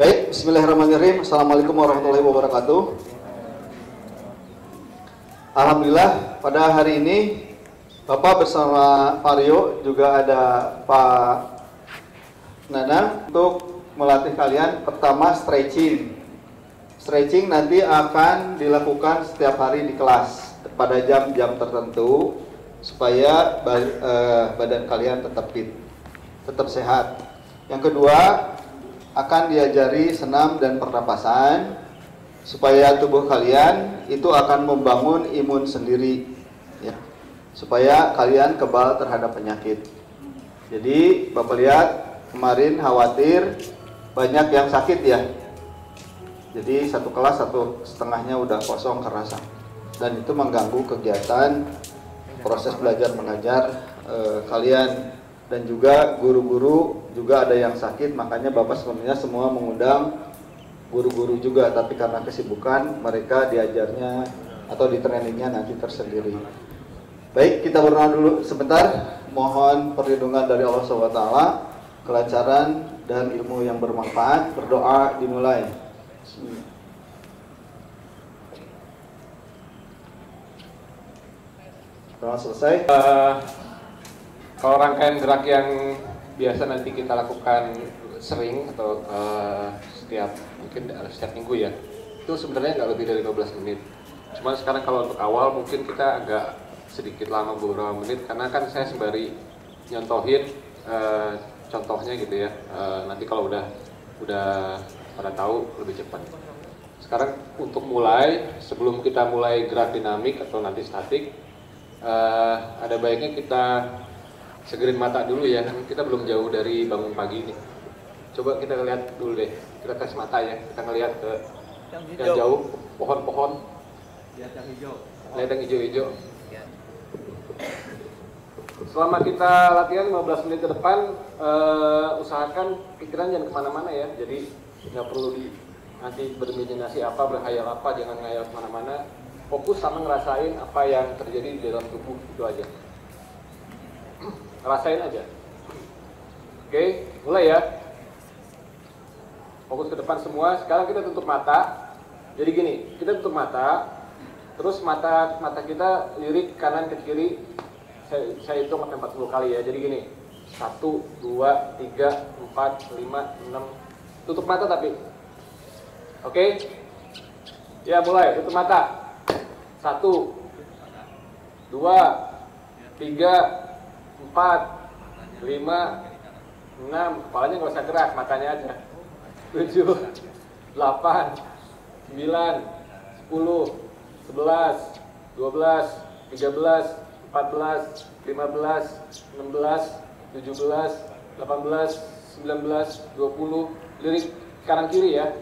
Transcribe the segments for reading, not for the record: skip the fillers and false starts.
Baik, bismillahirrahmanirrahim. Assalamualaikum warahmatullahi wabarakatuh. Alhamdulillah, pada hari ini Bapak bersama Pak Rio, juga ada Pak Nana untuk melatih kalian. Pertama, stretching. Stretching nanti akan dilakukan setiap hari di kelas pada jam-jam tertentu supaya badan kalian tetap fit, tetap sehat. Yang kedua, akan diajari senam dan pernapasan supaya tubuh kalian itu akan membangun imun sendiri ya, supaya kalian kebal terhadap penyakit. Jadi Bapak lihat kemarin khawatir banyak yang sakit ya, jadi satu kelas 1,5-nya udah kosong karena sakit, dan itu mengganggu kegiatan proses belajar mengajar kalian. Dan juga guru-guru juga ada yang sakit, makanya Bapak sebenarnya semua mengundang guru-guru juga, tapi karena kesibukan mereka diajarnya atau di trainingnya nanti tersendiri. Baik, kita berdoa dulu sebentar, mohon perlindungan dari Allah SWT, kelancaran dan ilmu yang bermanfaat. Berdoa dimulai. Doa selesai. Kalau rangkaian gerak yang biasa nanti kita lakukan sering atau setiap minggu ya, itu sebenarnya nggak lebih dari 15 menit. Cuman sekarang kalau untuk awal mungkin kita agak sedikit lama beberapa menit, karena kan saya sembari nyontohin contohnya gitu ya. Nanti kalau udah pada tahu lebih cepat. Sekarang untuk mulai, sebelum kita mulai gerak dinamik atau nanti statik, ada baiknya kita segerin mata dulu ya, kita belum jauh dari bangun pagi ini. Coba kita lihat dulu deh, kita tes mata ya, kita ngelihat ke yang jauh, pohon-pohon, lihat yang hijau-hijau. Selama kita latihan 15 menit ke depan, usahakan pikiran jangan kemana-mana ya, jadi nggak perlu nanti berimajinasi apa, berkhayal apa, jangan ngayal kemana-mana, fokus sama ngerasain apa yang terjadi di dalam tubuh, itu aja. Rasain aja. Oke, mulai ya. Fokus ke depan semua. Sekarang kita tutup mata. Jadi gini, kita tutup mata. Terus mata kita lirik kanan ke kiri. Saya hitung sampai 40 kali ya. Jadi gini. 1, 2, 3, 4, 5, 6. Tutup mata tapi. Oke? Ya, mulai. Tutup mata. 1, 2, 3, 4, 5, 6, kepalanya nggak usah gerak, matanya aja. 7, 8, 9, 10, 11, 12, 13, 14, 15, 16, 17, 18, 19, 20, lirik kanan kiri ya.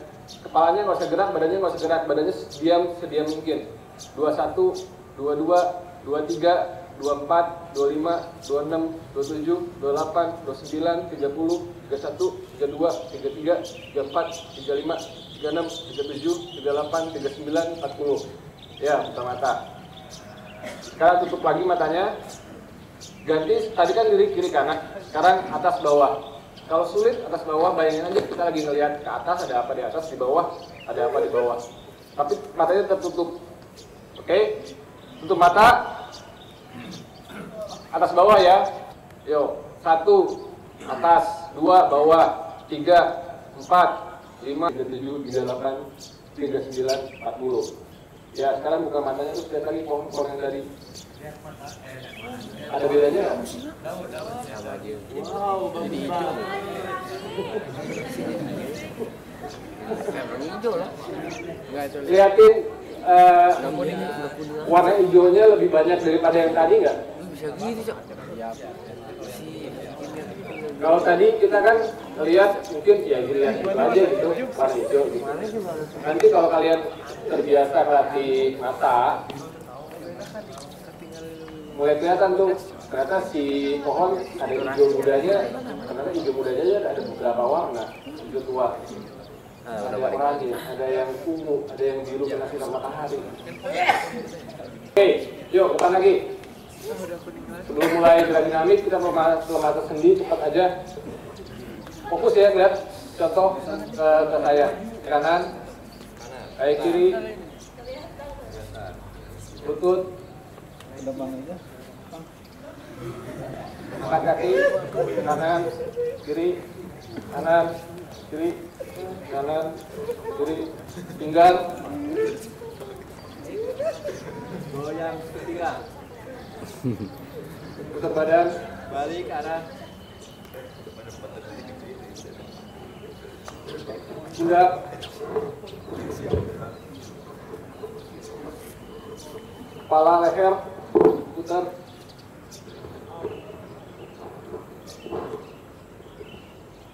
Kepalanya nggak usah gerak, badannya nggak usah gerak, badannya sediam mungkin. 21, 22, 23, 24, 25, 26, 27, 28, 29, 30, 31, 32, 33, 34, 35, 36, 37, 38, 39, 40. Ya, buka mata. Sekarang tutup lagi matanya. Ganti, tadi kan kiri kanan, sekarang atas bawah. Kalau sulit atas bawah, bayangin aja kita lagi ngelihat ke atas, ada apa di atas, di bawah, ada apa di bawah. Tapi matanya tertutup. Oke? Tutup mata. Atas bawah ya. Yo, 1 atas, 2 bawah, 3, 4, 5, 37, 38, 39, 40. Ya, sekarang buka matanya terus lihat lagi pohon-pohon yang tadi. Ada bedanya nggak? Wow, jadi hijau. Hijau lah. Lihatin warna hijaunya lebih banyak daripada yang tadi nggak? Bisa gitu, Cok. Kalau tadi kita kan lihat mungkin ya dilihat aja gitu warna hijau gitu. Nanti kalau kalian terbiasa melatih mata, mulai kelihatan tuh ternyata si pohon ada hijau mudanya, ternyata hijau mudanya ada beberapa warna, hijau tua. Ada yang oranye, ada yang ungu, ada yang biru kena sinar matahari. Oke, yuk depan lagi. Sebelum mulai gerak dinamis, kita perlu mata sendi, cepat aja. Fokus ya, lihat contoh ke saya. Kanan, kaki kiri, lutut, angkat kaki, kanan, kiri, kanan, kiri, kanan, kiri, pinggang, goyang ketiga, putar badan, balik kanan, pundak, kepala, leher, putar.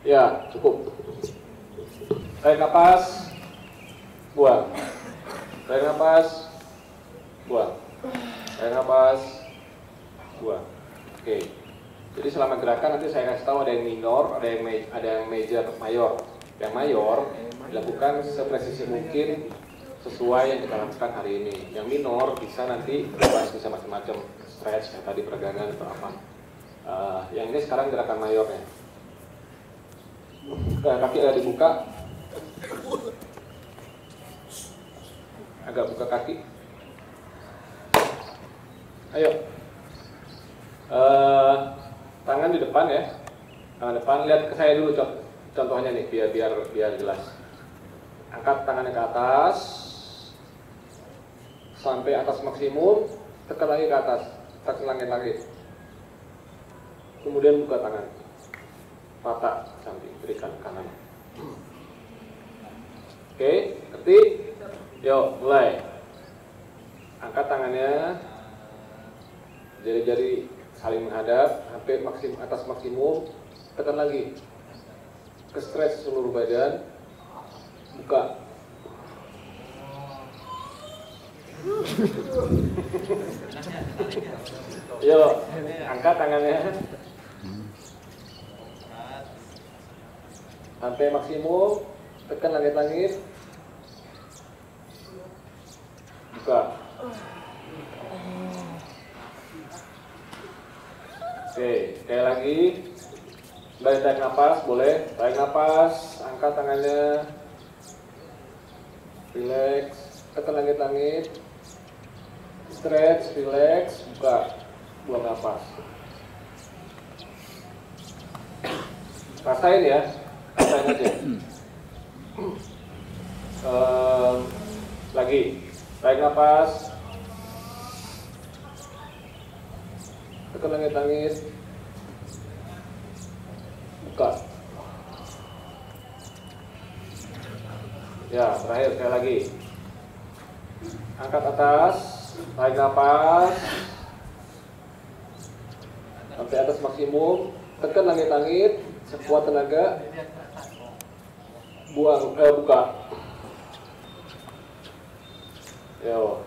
Ya, cukup. Tarik napas, buang. Tarik napas, buang. Tarik napas, buang. Oke. Jadi selama gerakan nanti saya kasih tahu ada yang minor, ada yang major, mayor. Yang mayor dilakukan sepresisi mungkin sesuai yang kita lakukan hari ini. Yang minor bisa nanti bisa macam-macam, stretch, kayak tadi peregangan atau apa. Yang ini sekarang gerakan mayornya. Kaki agak dibuka, agak buka kaki. Ayo, tangan di depan ya, tangan depan. Lihat ke saya dulu contohnya nih, biar jelas. Angkat tangannya ke atas sampai atas maksimum, tekan lagi ke atas, tekan lagi. Kemudian buka tangan. Mata samping, berikan kanan. Oke, ngerti? Yuk, mulai. Angkat tangannya, jari-jari saling menghadap sampai atas maksimum. Tekan lagi, ke stretch seluruh badan. Buka. Yuk, angkat tangannya sampai maksimum, tekan langit-langit, buka. Oke, sekali lagi, kembali tarik nafas, boleh, tarik nafas, angkat tangannya, relax, tekan langit-langit, stretch, relax, buka, buang nafas. Rasain ya. Rasain aja. Lagi, tarik nafas, tekan langit-langit, buka. Ya, terakhir sekali lagi. Angkat atas, tarik nafas sampai atas maksimum, tekan langit-langit sekuat tenaga. Buang, buka. Yo.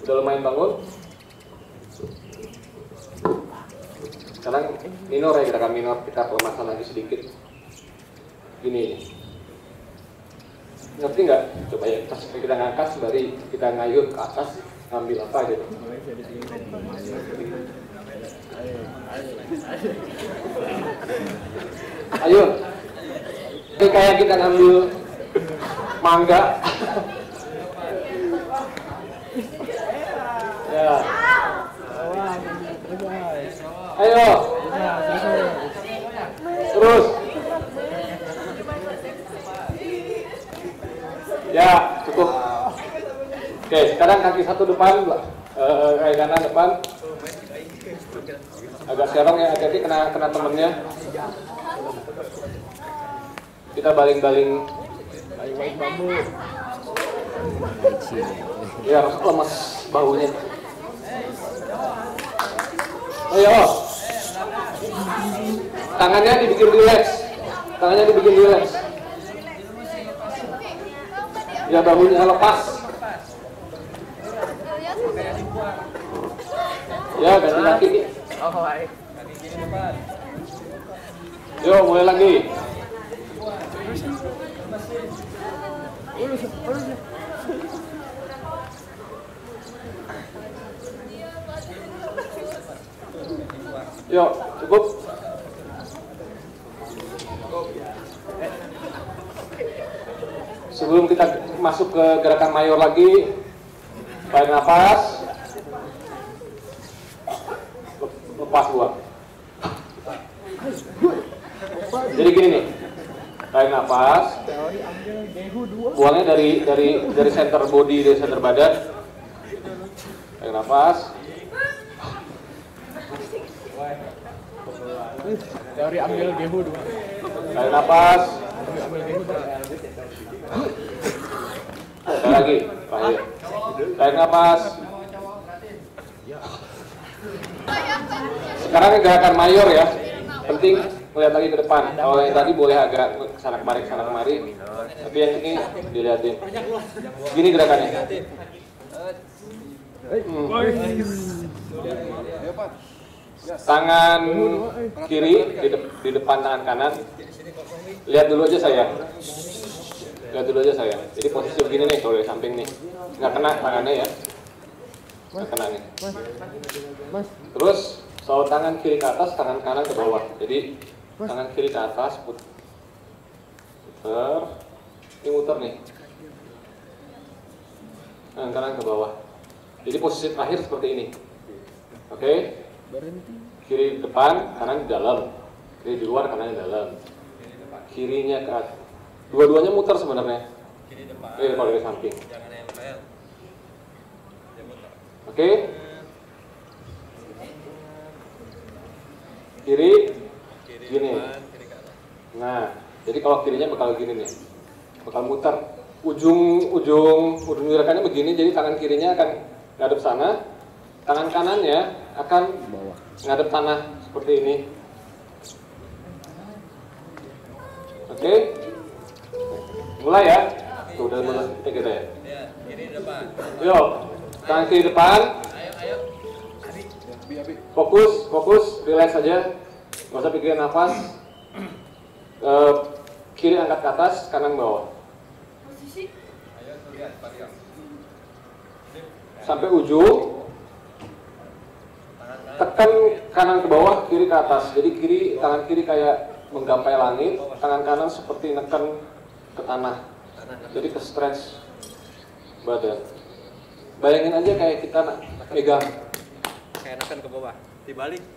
Udah lumayan bangun. Sekarang minor ya, gerakan minor, kita permasalahan lagi sedikit. Gini. Ngerti nggak? Coba ya, kita ngangkat sembari kita ngayun ke atas, ngambil apa gitu. Ayo. Ini kayak kita ngambil mangga. Ya. Ayo. Terus. Ya, cukup. Oke, sekarang kaki satu depan, kaki kanan depan. Agak serong ya, hati-hati kena temennya. Kita baling-baling. Ya, lemas baunya. Ayo. Tangannya dibikin relax. Ya, bahunya lepas. Ya, ganti kaki. Oh, baik. Yuk, mulai lagi. Yuk, cukup. Sebelum kita masuk ke gerakan mayor lagi, tarik nafas, lepas buang. Jadi gini nih, tarik nafas, buangnya dari center body, dari center badan. Tarik nafas. Teori ambil gehu 2. Tarik nafas. Sekali lagi, terakhir. Tarik nafas. Sekarang gerakan mayor ya. Penting melihat lagi ke depan. Kalau yang tadi boleh agak kesana kemari. Tapi yang ini dilihatin. Gini gerakannya. Tangan kiri di depan tangan kanan. Lihat dulu aja saya. Jadi posisi begini nih, kalau dari samping nih. Nggak kena tangannya ya. Nggak kena nih. Terus selalu tangan kiri ke atas, tangan kanan ke bawah. Jadi tangan kiri ke atas, puter. Ini muter nih. Tangan kanan ke bawah. Jadi posisi terakhir seperti ini. Oke? Kiri di depan, kanan di dalam. Kiri di luar, kanan di dalam. Kirinya ke atas. Dua-duanya muter sebenarnya. Kiri depan. Kalau dari samping. Jangan nempel. Oke? Kiri gini. Kiri ke atas. Nah, jadi kalau kirinya bakal gini nih. Bakal muter. Ujung gerakannya begini, jadi tangan kirinya akan ngadep sana. Tangan kanannya akan ngadep tanah seperti ini. Oke? Mulai ya. Tuh, udah mulai kita ya. Ya, kiri depan. Yuk, tangan kiri depan. Ayo. Fokus, relax aja. Nggak usah pikirin nafas. Kiri angkat ke atas, kanan bawah. Ayo, lihat, Pak. Sampai ujung. Tekan kanan ke bawah, kiri ke atas. Jadi tangan kiri kayak menggapai langit, tangan kanan seperti neken ke tanah. Jadi ke stretch badan. Bayangin aja kayak kita pegang. Kayak neken ke bawah. Dibalik.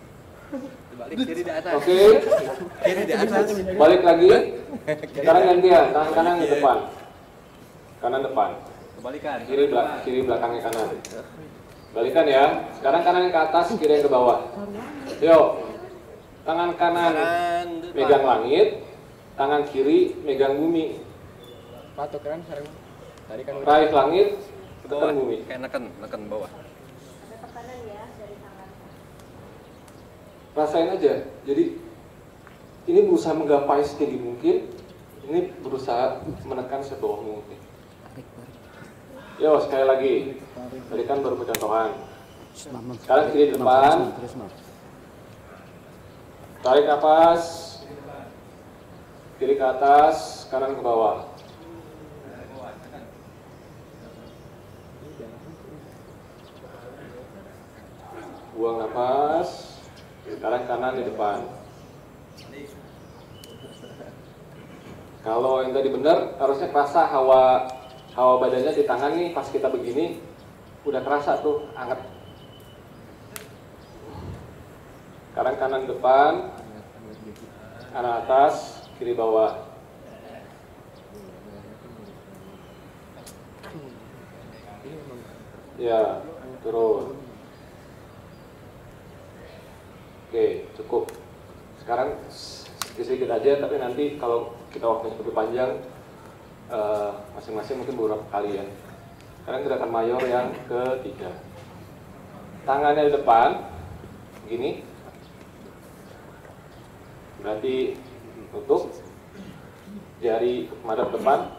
Kiri di atas. Oke. Kiri di atas. Balik lagi. Sekarang gantian, tangan kanan di depan. Kanan depan. Kebalikan. Kiri belakangnya kanan. Balikan ya. Sekarang kanan yang ke atas, kiri yang ke bawah. Yuk. Tangan kanan megang langit, tangan kiri megang bumi. Patok kan sareng. Tadi kan Raih langit, Ke bawah. tekan bumi. Kayak neken bawah. Ada tekanan ya dari tangan. Rasain aja. Jadi ini berusaha menggapai setinggi mungkin, ini berusaha menekan sebawah mungkin. Yo, sekali lagi. Tadi kan baru pencontohan. Sekarang kiri di depan. Tarik nafas. Kiri ke atas, kanan ke bawah. Buang nafas. Sekarang kanan di depan. Kalau yang tadi benar, harusnya kerasa hawa badannya di tangan nih pas kita begini udah kerasa tuh anget. Sekarang kanan depan, kanan atas, kiri bawah. Ya, turun. Oke, cukup. Sekarang sedikit aja, tapi nanti kalau kita waktunya lebih panjang, masing-masing mungkin beberapa kali ya. Sekarang gerakan mayor yang ketiga. Tangannya di depan, gini. Berarti tutup, jari madep depan,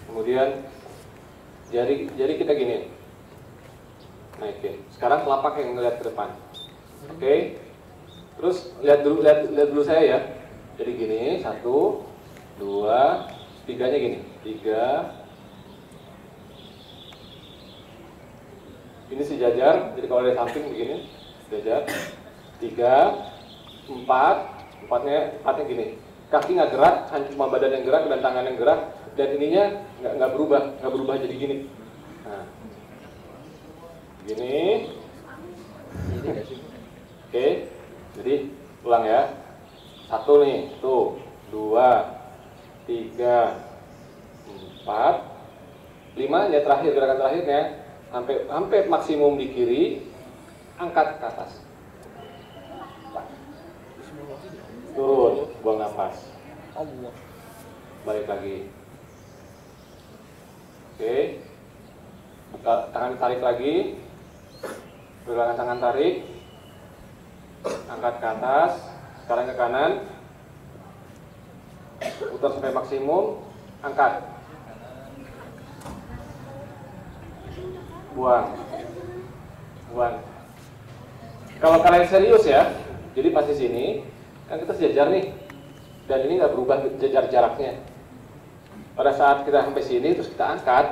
kemudian jari kita gini, naikin. Sekarang telapak yang ngeliat ke depan, oke? Terus lihat dulu saya ya. Jadi gini, 1, 2, 3-nya gini, 3. Ini sejajar, jadi kalau dari samping begini, sejajar. 3, 4, empatnya gini. kaki nggak gerak, cuma badan yang gerak dan tangan yang gerak, dan ininya nggak berubah jadi gini. Nah, gini. Oke, jadi ulang ya. 1 nih, tuh, 2, 3, 4, 5 ya terakhir, gerakan terakhirnya sampai maksimum di kiri, angkat ke atas. Turun, buang nafas. Balik lagi. Oke. Buka tangan, tarik lagi. Pergelangan tangan tarik. Angkat ke atas. Sekarang ke kanan. Putar sampai maksimum. Angkat. Buang. Buang. Kalau kalian serius ya, jadi pas di sini kan kita sejajar nih, dan ini nggak berubah jaraknya. Pada saat kita sampai sini terus kita angkat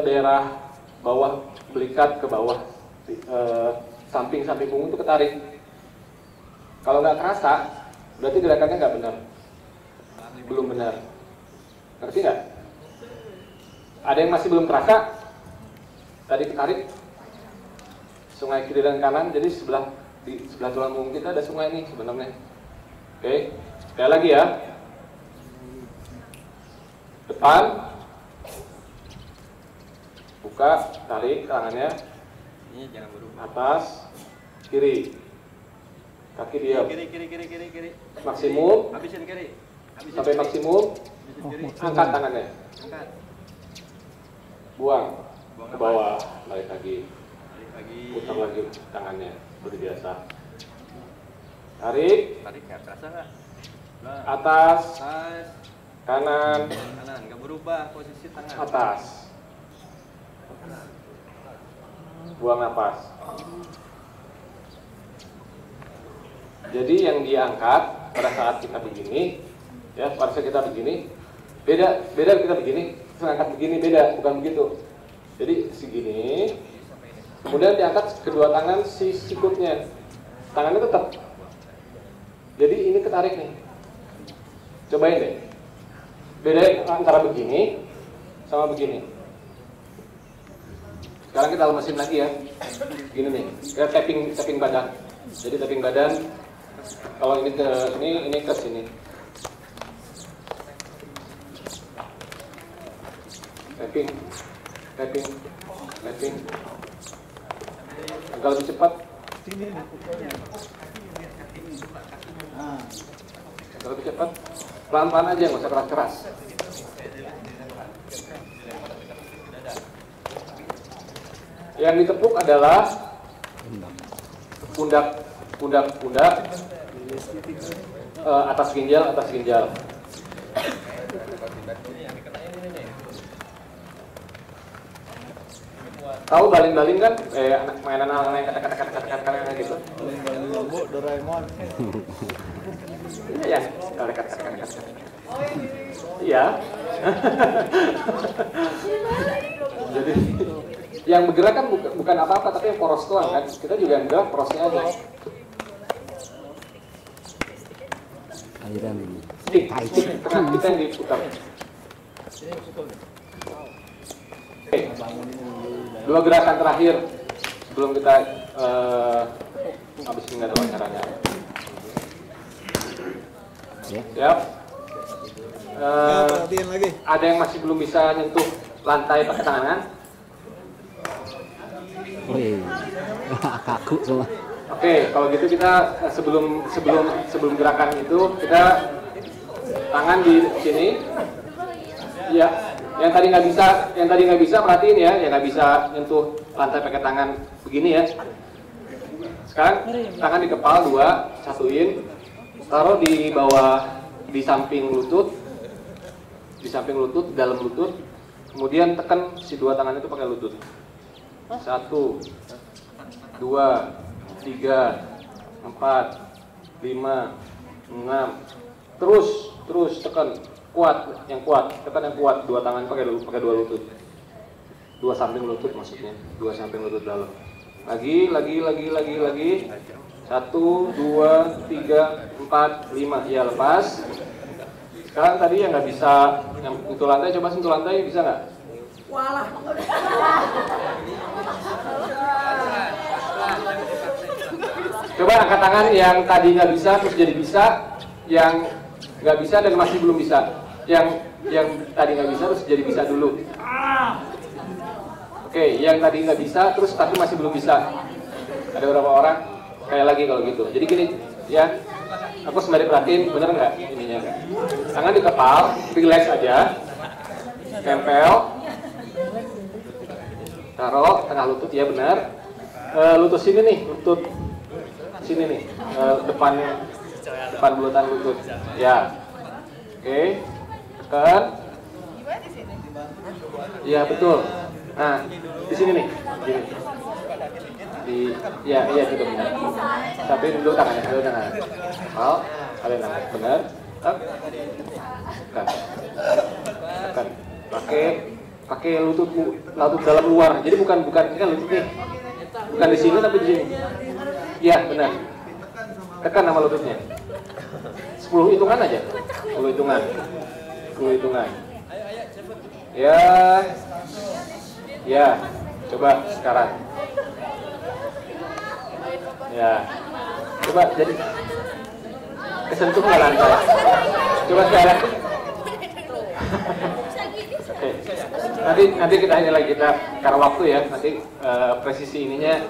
daerah bawah belikat ke bawah, samping punggung itu ketarik. Kalau nggak kerasa, berarti gerakannya nggak benar, belum benar. Ngerti nggak? Ada yang masih belum kerasa? Tadi ketarik sungai kiri dan kanan, jadi di sebelah tulang punggung kita ada sungai nih sebenarnya. Oke, sekali lagi ya. Depan, buka, tarik tangannya. Ini jangan berubah. Atas, kiri, kaki diam. Kiri. Maksimum, Habisin kiri. sampai maksimum. Habisin kiri. Angkat tangannya, Angkat. buang Buang ke bawah, balik lagi, Balik lagi. putar lagi tangannya seperti biasa. Tarik, Tarik nggak kerasa nggak? Nah, atas, atas, kanan, kanan, nggak berubah posisi tangan. atas. Buang napas. Jadi yang diangkat pada saat kita begini, ya pada saat kita begini, beda kita begini, terus angkat begini beda, bukan begitu. Jadi segini, kemudian diangkat kedua tangan si sikutnya, tangannya tetap. Jadi ini ketarik nih. Cobain deh. Bedain antara begini sama begini. Sekarang kita lemesin lagi ya. Gini nih. Kita tapping badan. Jadi tapping badan. Kalau ini ke ini ke sini. Tapping. Agak lebih cepat. Agak lebih cepat. Pelan-pelan aja, nggak usah keras-keras. Yang ditepuk adalah pundak, atas ginjal. Tahu baling-baling kan? Mainan anak-anak yang kata-kata gitu. Doraemon. Iya, kata-kata. Iya. Jadi yang bergerak kan bukan apa-apa, tapi yang poros doang kan. Kita juga yang bergerak porosnya aja. Stick, tengah kita yang diputar. Oke. 2 gerakan terakhir sebelum kita habis mengenai wawancaranya. Siap. Ada yang masih belum bisa nyentuh lantai pakai tangan? Wih, kaku semua. Oke, kalau gitu kita sebelum gerakan itu kita tangan di sini. Ya, yang tadi nggak bisa perhatiin ya, yang nggak bisa nyentuh lantai pakai tangan begini ya. Sekarang tangan di kepala 2, satuin, taruh di bawah, di samping lutut, dalam lutut, kemudian tekan si 2 tangan itu pakai lutut. 1, 2, 3, 4, 5, 6. Terus tekan yang kuat, tekan yang kuat, 2 tangan pakai 2 lutut. 2 samping lutut maksudnya, 2 samping lutut dalam. Lagi. 1, 1, 2, 3, 4, 5. Ya, lepas. Sekarang tadi yang nggak bisa, yang sentuh lantai, coba sentuh lantai, bisa nggak? Walah. Coba angkat tangan yang tadi nggak bisa terus jadi bisa, yang nggak bisa dan masih belum bisa. Yang tadi nggak bisa terus jadi bisa dulu. Oke, yang tadi nggak bisa terus tapi masih belum bisa. Ada beberapa orang kayak lagi kalau gitu. Jadi gini ya, aku sembari perhatiin bener nggak ininya? Tangan di kepal, relax aja, tempel, taruh tengah lutut ya benar. Lutut sini nih, lutut sini nih, depan bulutan lutut. Ya, oke, tekan. Ya betul. Nah, di sini nih, gini. Iya gitu benar. Tapi dulu tangannya, dulu tangan. Mau, kalian angkat benar. Tekan. Pakai lutut dalam luar. Jadi bukan ini kan lutut nih. Bukan di sini tapi di sini. Iya benar. Tekan sama lututnya. 10 hitungan aja. 10 hitungan. Ya. Coba sekarang. Ya, coba jadi kesentuh nggak lantai? Coba sekarang. Oke. Nanti kita ini lagi kita karena waktu ya. Nanti presisi ininya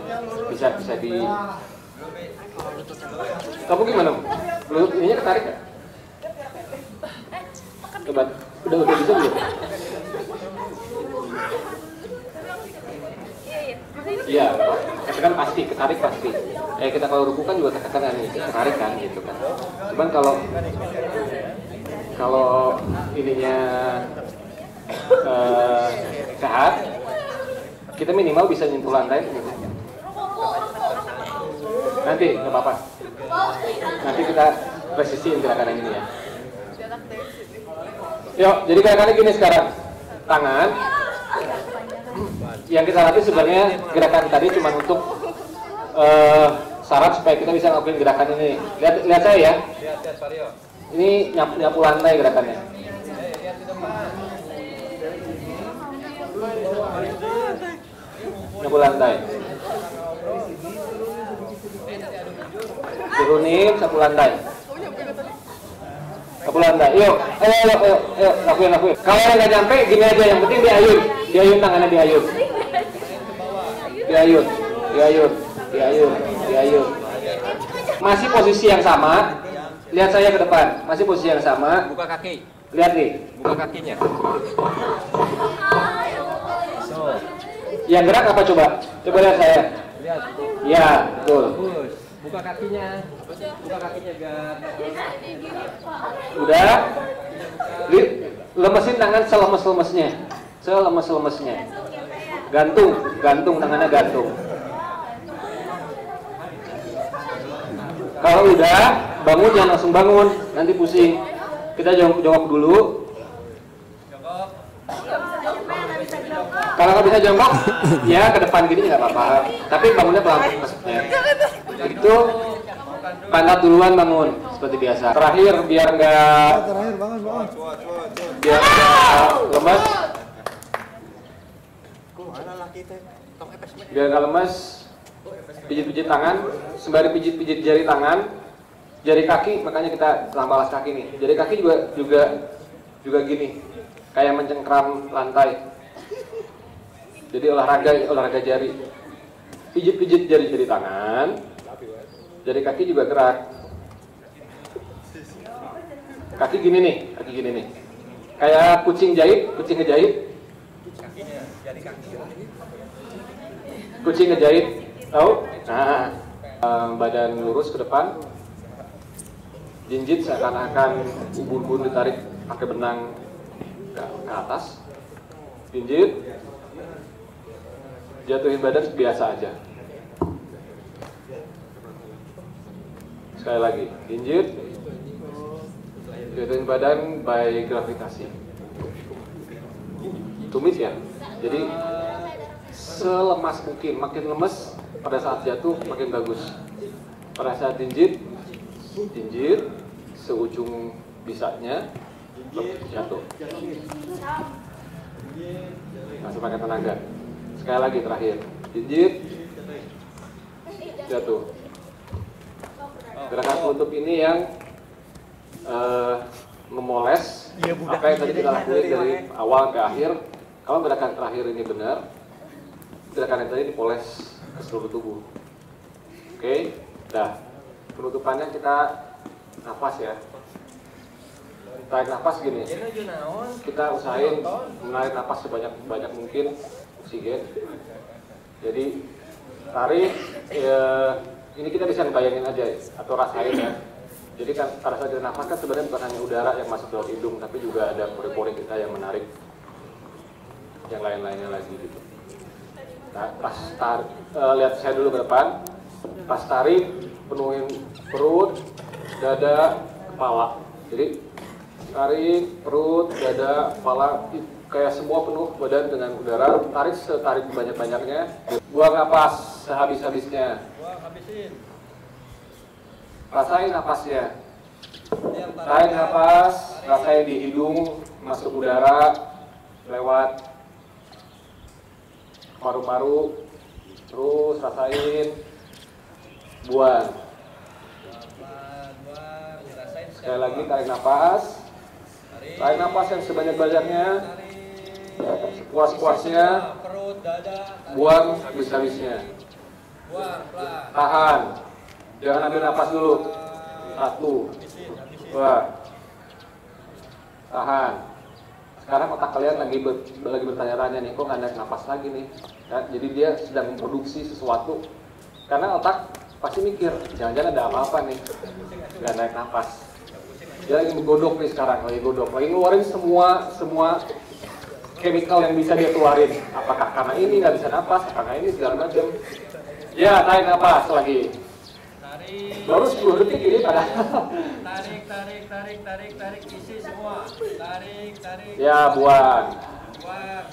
bisa di. Kamu gimana? Lutut ininya ketarik nggak? Coba, udah bisa belum? Iya, kan pasti ketarik pasti. Kita kalau ruku kan juga katakan ini ketarik kan gitu kan. Cuman kalau ininya sehat, kita minimal bisa nyentuh lantai. Nanti nggak apa-apa. Nanti kita presisiin gerakan yang ini ya. Yuk, jadi kayak gini sekarang. Tangan. Yang kita latih sebenarnya gerakan tadi cuma untuk syarat supaya kita bisa ngelakuin gerakan ini. Lihat saya ya. Ini nyapu lantai gerakannya. Nyapu lantai. Turunin sapu lantai. Sapu lantai. Yuk, ayo, lakuin. Kalau yang nggak nyampe, gini aja. Yang penting diayun tangannya diayun. Diayun. Masih posisi yang sama. Lihat saya ke depan. Masih posisi yang sama. Buka kaki. Lihat nih. Buka kakinya. Yang gerak apa coba? Coba lihat saya. Lihat. Ya, betul. Bagus. Buka kakinya. Gar. Udah. Lemesin tangan selemes-lemesnya. Gantung tangannya gantung. Kalau udah, bangun jangan langsung bangun, nanti pusing. Kita jongkok dulu. Kalau nggak bisa jongkok, ya ke depan gini nggak apa-apa. Tapi bangunnya pelan maksudnya. Itu pantat duluan bangun seperti biasa. Terakhir biar nggak lemas. Biar nggak lemas, pijit-pijit tangan, sembari pijit-pijit jari tangan, jari kaki, makanya kita tambah alas kaki nih. Jari kaki juga gini, kayak mencengkram lantai. Jadi olahraga jari. Pijit-pijit jari tangan, jari kaki juga gerak. Kaki gini nih, kayak kucing ngejahit. Kucing ngejahit, tahu? Nah, badan lurus ke depan, jinjit seakan-akan ubun-ubun ditarik pakai benang ke atas, jinjit, jatuhin badan biasa aja. Sekali lagi, jinjit, jatuhin badan by gravitasi. Tumis ya, jadi selemas mungkin, makin lemes pada saat jatuh makin bagus. Pada saat jinjit seujung bisanya jatuh. Masih pakai tenaga. Sekali lagi terakhir, jinjit jatuh. Gerakan penutup ini yang memoles apa yang tadi kita lakuin dari awal ke akhir. Kalau gerakan terakhir ini benar, gerakan yang tadi dipoles ke seluruh tubuh. Oke, dah. Penutupannya kita nafas ya. Tarik nafas gini. Kita usahain menarik nafas sebanyak mungkin oksigen. Jadi tarik ya, ini kita bisa bayangin aja atau rasain ya. Jadi kan pada saat kita nafas kan sebenarnya bukan hanya udara yang masuk lewat hidung, tapi juga ada pori-pori kita yang menarik yang lain-lainnya lagi gitu. Nah, pas tarik, lihat saya dulu ke depan. Pas tarik, penuhin perut, dada, kepala. Jadi tarik perut, dada, kepala, kayak semua penuh badan dengan udara. Tarik setarik banyak-banyaknya. Buang napas sehabis-habisnya. Rasain napasnya. Tarik napas, rasain di hidung masuk udara lewat paru-paru. Terus rasain. Buang. Sekali lagi tarik napas. Tarik napas yang sebanyak-banyaknya. Sepuas-puasnya. Buang habis-habisnya. Tahan. Jangan ambil napas dulu. 1, 2. Tahan. Sekarang otak kalian lagi bertanya-tanya nih, kok nggak naik napas lagi nih? Ya, jadi dia sedang memproduksi sesuatu. Karena otak pasti mikir, jangan-jangan ada apa-apa nih, nggak naik napas. Dia lagi menggodok nih sekarang, lagi ngeluarin semua chemical yang bisa dia keluarin. Apakah karena ini nggak bisa napas, karena ini segala macam. Ya, tarik napas lagi. Baru 10 detik ini pada. Tarik, isi semua. Tarik. Ya, buang.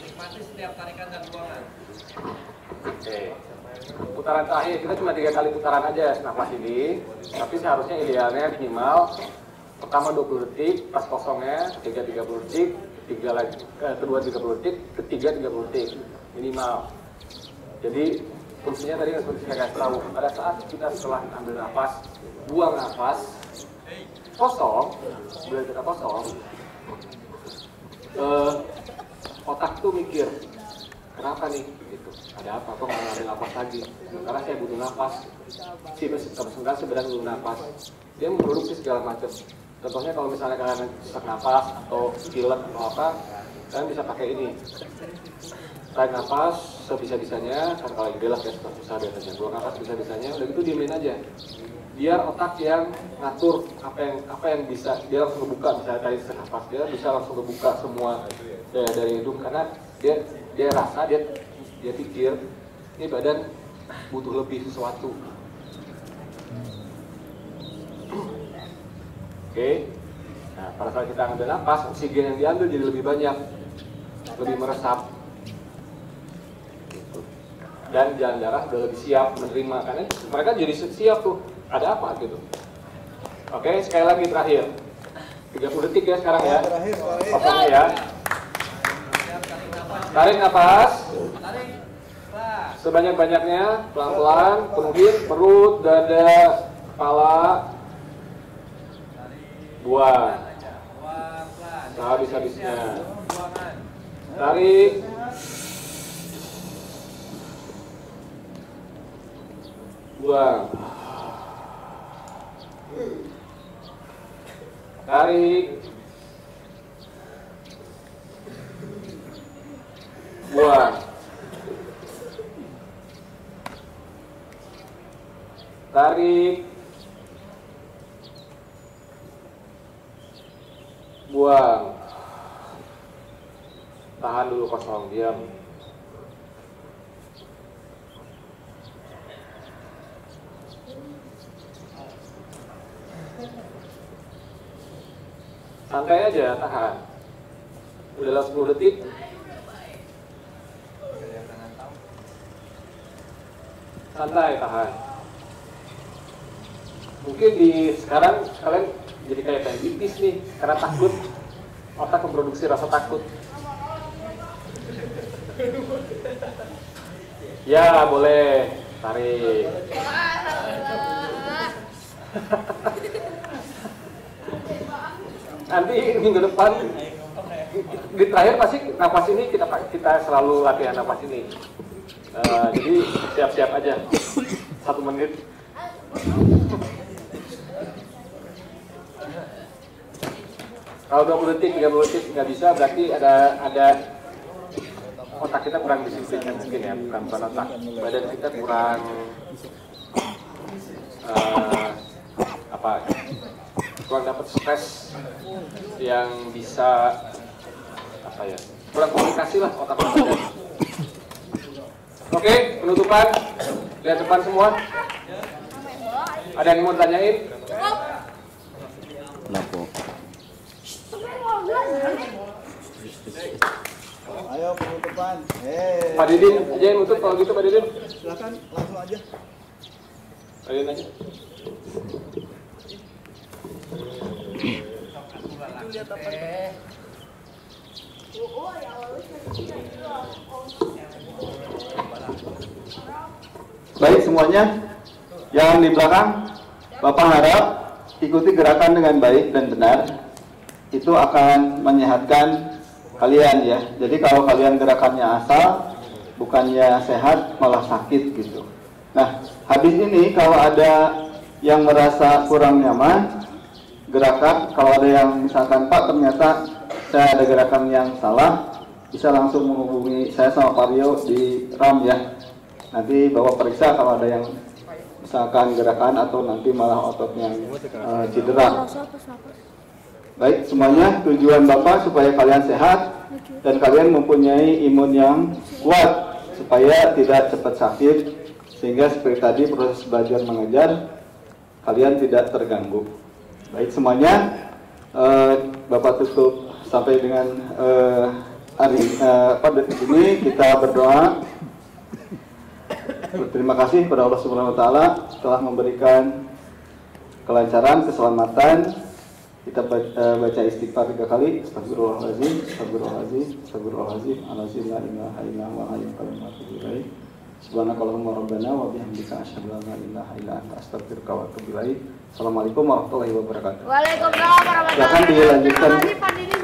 Nikmati setiap tarikan dan buangan. Oke. Putaran terakhir, kita cuma 3 kali putaran aja nafas ini. Tapi seharusnya idealnya minimal pertama 20 detik, pas kosongnya, ketiga 30 detik, kedua 30 detik, ketiga 30 detik minimal. Jadi fungsinya tadi seperti saya kasih tahu, pada saat kita setelah ambil nafas, buang nafas, kosong, bila kita kosong, otak tuh mikir, kenapa nih? Gitu. Ada apa? Kok nggak ngambil nafas lagi? Karena saya butuh nafas. Sebenarnya butuh nafas. Dia memproduksi segala macam. Contohnya kalau misalnya kalian sesak nafas atau pilek atau apa, kalian bisa pakai ini. Tarik nafas sebisa-bisanya, kan kalau lagi belak ya susah biasanya. Buang nafas bisa-bisanya, udah gitu diemin aja. Biar otak yang ngatur apa yang bisa, dia langsung kebuka. Misalnya tadi sesak nafas, dia bisa langsung kebuka semua dari hidung karena dia rasa dia pikir ini badan butuh lebih sesuatu. Oke. Nah, pada saat kita ambil nafas, oksigen yang diambil jadi lebih banyak, lebih meresap. Gitu. Dan jalan darah udah lebih siap menerima, karena mereka jadi siap tuh. Ada apa gitu. Oke, sekali lagi terakhir. 30 detik ya sekarang ya. Pokoknya ya. Tarik nafas. Sebanyak-banyaknya, pelan-pelan, penuhin perut, dada, kepala. Buang. Habis-habisnya. Tarik. Buang. Tarik. Buang. Tarik. Buang. Tahan dulu kosong, diam. Santai aja, tahan. Udah 10 detik. Santai, tahan. Mungkin di sekarang kalian jadi kayak diabetes nih karena takut, otak memproduksi rasa takut. Ya boleh tarik. Nanti minggu depan di terakhir pasti napas ini kita selalu latihan napas ini. Jadi siap-siap aja 1 menit. Kalau 20 detik, 30 detik nggak bisa, berarti ada otak kita kurang disiplin mungkin ya, bukan otak. Badan kita kurang kurang dapat stres yang bisa kurang komunikasi lah otak dan badan. Oke, penutupan. Lihat depan semua. Ada yang mau tanyain? Lapo. Ayo penutupan. Pak Didin aja yang nutup kalau gitu, Pak Didin. Silakan langsung aja. Pak Didin aja. Baik semuanya, yang di belakang, Bapak harap ikuti gerakan dengan baik dan benar. Itu akan menyehatkan kalian ya. Jadi kalau kalian gerakannya asal, bukannya sehat malah sakit gitu. Nah, habis ini kalau ada yang merasa kurang nyaman gerakan, kalau ada yang misalkan Pak ternyata saya ada gerakan yang salah, bisa langsung menghubungi saya sama Pak Rio di RAM ya. Nanti Bapak periksa kalau ada yang misalkan gerakan atau nanti malah otot yang cedera. Baik, semuanya tujuan Bapak supaya kalian sehat dan kalian mempunyai imun yang kuat supaya tidak cepat sakit, sehingga seperti tadi proses belajar mengajar kalian tidak terganggu. Baik semuanya, Bapak tutup sampai dengan pada detik ini kita berdoa. Berterima kasih kepada Allah Subhanahu wa taala telah memberikan kelancaran, keselamatan. Kita baca istighfar 3 kali. Astagfirullahaladzim, astagfirullahaladzim, astagfirullahaladzim, alazim la ilaha illa huwa al-hayyul qayyum wa atubu ilaih. Subhanakallahumma rabbana wa bihamdika asyhadu an la ilaha illa anta astaghfiruka wa atubu ilaih. Assalamualaikum warahmatullahi wabarakatuh. Waalaikumsalam warahmatullahi wabarakatuh. Silakan dilanjutkan. Terima kasih Pak Didi.